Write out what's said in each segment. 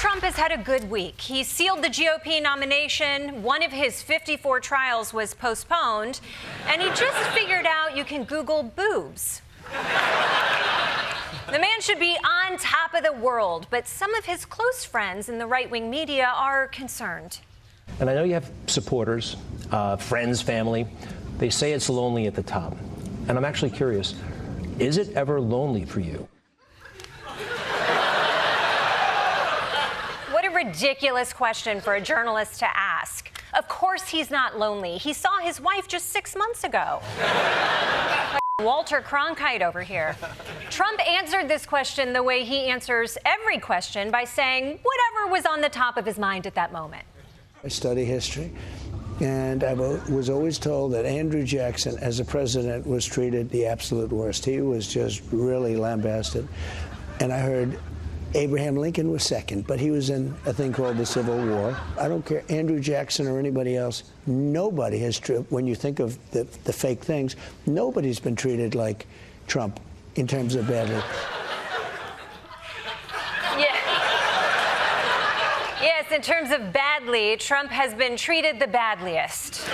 Trump has had a good week. He sealed the GOP nomination. One of his 54 trials was postponed. And he just figured out you can Google boobs. The man should be on top of the world, but some of his close friends in the right-wing media are concerned. And I know you have supporters, friends, family. They say it's lonely at the top. And I'm actually curious, is it ever lonely for you? What a ridiculous question for a journalist to ask. Of course he's not lonely. He saw his wife just 6 months ago. Walter Cronkite over here. Trump answered this question the way he answers every question, by saying whatever was on the top of his mind at that moment. I study history, and I was always told that Andrew Jackson, as a president, was treated the absolute worst. He was just really lambasted. And I heard Abraham Lincoln was second, but he was in a thing called the Civil War. I don't care, Andrew Jackson or anybody else, nobody has, when you think of the fake things, nobody's been treated like Trump in terms of badly. Yes, in terms of badly, Trump has been treated the badliest.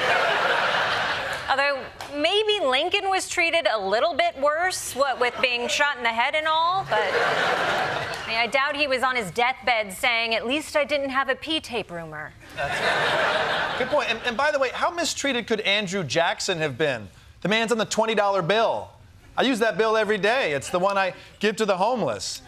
Although maybe Lincoln was treated a little bit worse, what with being shot in the head and all, but I mean, I doubt he was on his deathbed saying, at least I didn't have a P-tape rumor. That's good point. And by the way, how mistreated could Andrew Jackson have been? The man's on the $20 bill. I use that bill every day. It's the one I give to the homeless.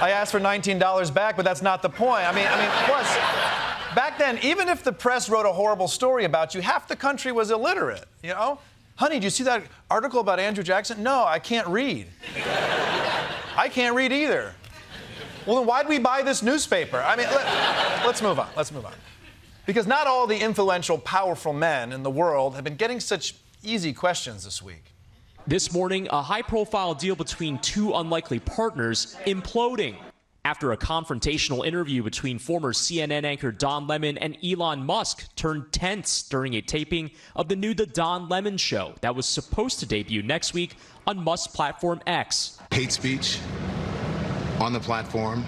I asked for $19 back, but that's not the point. I mean, plus, back then, even if the press wrote a horrible story about you, half the country was illiterate, you know? Honey, did you see that article about Andrew Jackson? No, I can't read. I can't read either. Well, then why'd we buy this newspaper? I mean, let's move on. Let's move on. Because not all the influential, powerful men in the world have been getting such easy questions this week. This morning, a high-profile deal between two unlikely partners imploding after a confrontational interview between former CNN anchor Don Lemon and Elon Musk turned tense during a taping of the new The Don Lemon Show that was supposed to debut next week on Musk's platform X. Hate speech on the platform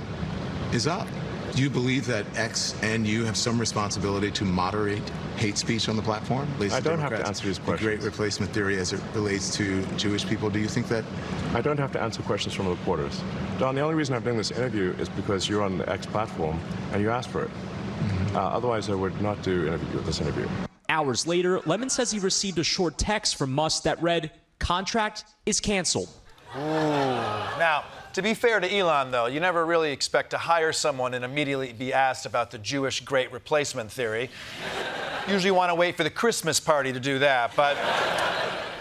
is up. Do you believe that X and you have some responsibility to moderate hate speech on the platform? I don't have to answer these questions. The great replacement theory as it relates to Jewish people, do you think that? I don't have to answer questions from reporters. Don, the only reason I'm doing this interview is because you're on the X platform and you asked for it. Otherwise, I would not do this interview. Hours later, Lemon says he received a short text from Musk that read, "Contract is canceled." Ooh. Now, to be fair to Elon, though, you never really expect to hire someone and immediately be asked about the Jewish great replacement theory. Usually want to wait for the Christmas party to do that, but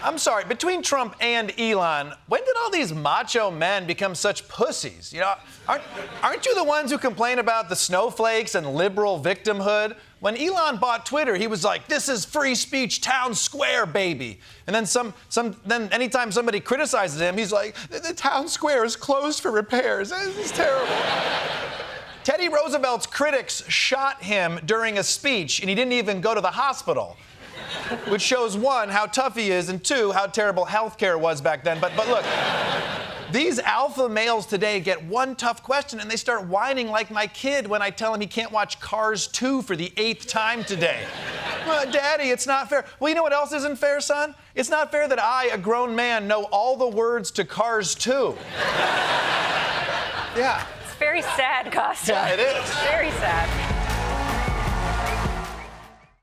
I'm sorry, between Trump and Elon, when did all these macho men become such pussies? You know, aren't you the ones who complain about the snowflakes and liberal victimhood? When Elon bought Twitter, he was like, "This is free speech town square, baby." And then then anytime somebody criticizes him, he's like, "The town square is closed for repairs." It's terrible. Teddy Roosevelt's critics shot him during a speech, and he didn't even go to the hospital, which shows, one, how tough he is, and two, how terrible healthcare was back then. But look, these alpha males today get one tough question, and they start whining like my kid when I tell him he can't watch Cars 2 for the 8th time today. Daddy, it's not fair. Well, you know what else isn't fair, son? It's not fair that I, a grown man, know all the words to Cars 2. Yeah. It's very sad, Kosta. Yeah, it is. Very sad.